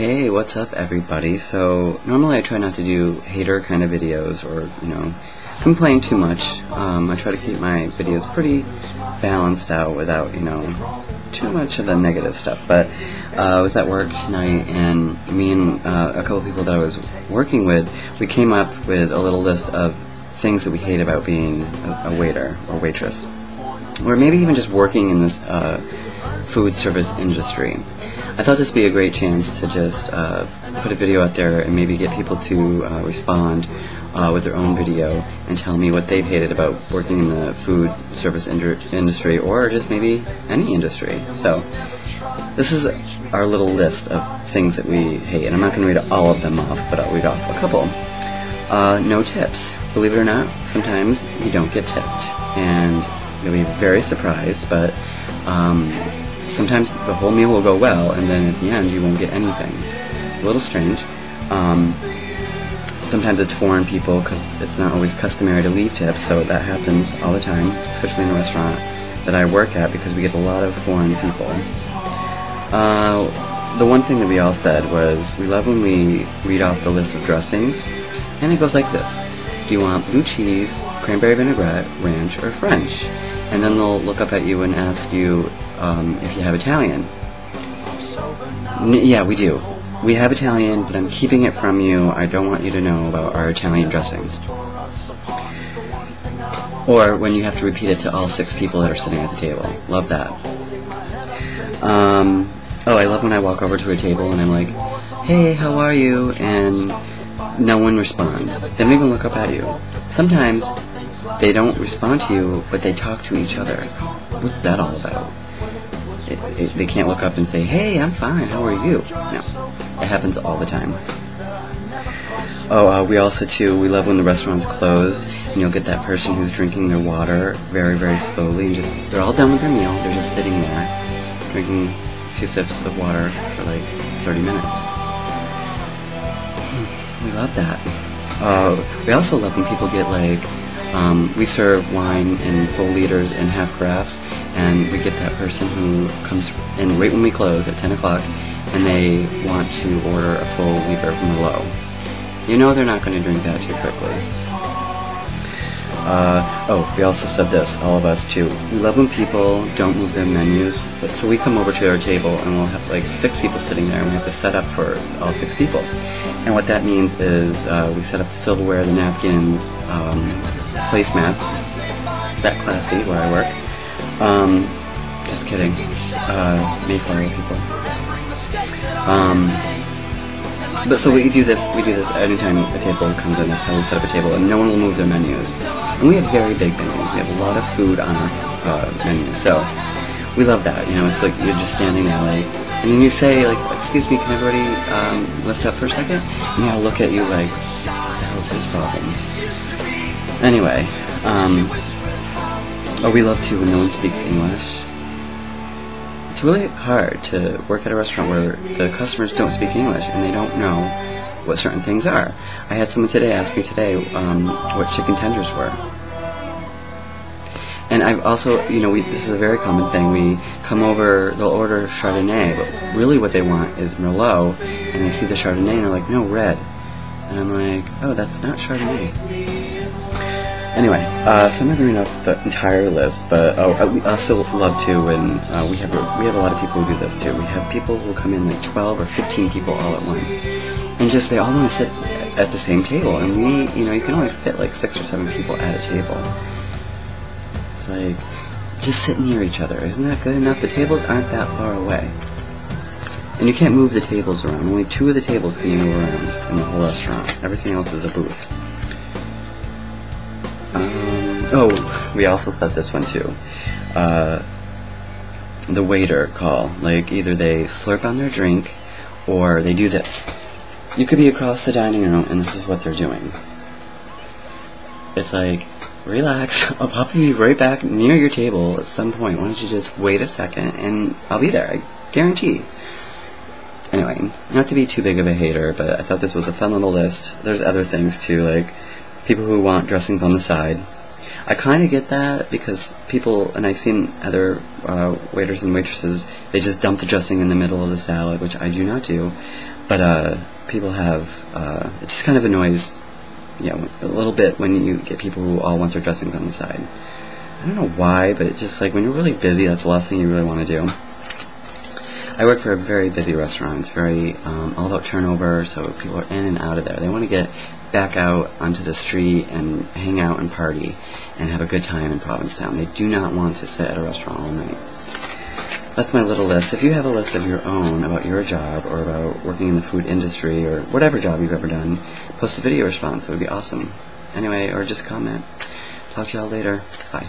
Hey, what's up everybody? So, normally I try not to do hater kind of videos or, complain too much. I try to keep my videos pretty balanced out without, too much of the negative stuff. But I was at work tonight and me and a couple people that I was working with, we came up with a little list of things that we hate about being a waiter or waitress. Or maybe even just working in this food service industry. I thought this would be a great chance to just put a video out there and maybe get people to respond with their own video and tell me what they've hated about working in the food service industry or just maybe any industry. So this is our little list of things that we hate, and I'm not going to read all of them off, but I'll read off a couple. No tips. Believe it or not, sometimes you don't get tipped, and you'll be very surprised, but sometimes the whole meal will go well, and then at the end you won't get anything. A little strange. Sometimes it's foreign people, because it's not always customary to leave tips, so that happens all the time, especially in the restaurant that I work at, because we get a lot of foreign people. The one thing that we all said was, we love when we read off the list of dressings, and it goes like this. Do you want blue cheese, cranberry vinaigrette, ranch, or French? And then they'll look up at you and ask you if you have Italian. Yeah, we do. We have Italian, but I'm keeping it from you. I don't want you to know about our Italian dressing. Or when you have to repeat it to all 6 people that are sitting at the table. Love that. Oh, I love when I walk over to a table and I'm like, hey, how are you? And no one responds. They don't even look up at you. Sometimes they don't respond to you, but they talk to each other. What's that all about? They can't look up and say, hey, I'm fine, how are you? No, it happens all the time. Oh, we also, too, we love when the restaurant's closed, and you'll get that person who's drinking their water very, very slowly, and they're all done with their meal, they're just sitting there, drinking a few sips of water for like 30 minutes. We love that. We also love when people get we serve wine in full liters and half carafes, and we get that person who comes in right when we close at 10 o'clock, and they want to order a full liter from the low. You know they're not going to drink that too quickly. We also said this, all of us too. We love when people don't move their menus. So we come over to our table and we'll have like 6 people sitting there, and we have to set up for all 6 people. And what that means is we set up the silverware, the napkins, placemats. It's that classy where I work. Just kidding. Mayflower people. But so we do this anytime a table comes in. That's how we set up a table, and no one will move their menus. And we have very big menus. We have a lot of food on our menu, so we love that. It's like you're just standing there, and then you say, excuse me, can everybody lift up for a second? And they'll look at you like, what the hell's his problem? Anyway, we love to when no one speaks English. It's really hard to work at a restaurant where the customers don't speak English and they don't know what certain things are. I had someone today ask me what chicken tenders were. And I've also, this is a very common thing. We come over, they'll order Chardonnay, but really what they want is Merlot, and they see the Chardonnay and they're like, no, red. And I'm like, oh, that's not Chardonnay. Anyway, so I'm not going to read off the entire list, but we also love to when we have a lot of people who do this too. We have people who come in like 12 or 15 people all at once, and they all want to sit at the same table, and you can only fit like 6 or 7 people at a table. It's like, just sit near each other. Isn't that good enough? The tables aren't that far away, and you can't move the tables around. Only 2 of the tables can you move around in the whole restaurant. Everything else is a booth. We also said this one too. The waiter call. Either they slurp on their drink, or they do this. You could be across the dining room, and this is what they're doing. It's like, relax, I'll probably be right back near your table at some point. Why don't you just wait a second, and I'll be there, I guarantee. Anyway, not to be too big of a hater, but I thought this was a fun little list. There's other things too, like people who want dressings on the side. I kind of get that because people, and I've seen other waiters and waitresses, they just dump the dressing in the middle of the salad, which I do not do. But people have, it just kind of annoys, a little bit when you get people who all want their dressings on the side. I don't know why, but it's just like when you're really busy, that's the last thing you really want to do. I work for a very busy restaurant. It's very all about turnover, so people are in and out of there. They want to get back out onto the street and hang out and party and have a good time in Provincetown. They do not want to sit at a restaurant all night. That's my little list. If you have a list of your own about your job or about working in the food industry or whatever job you've ever done, post a video response. It would be awesome. Anyway, or just comment. Talk to y'all later. Bye.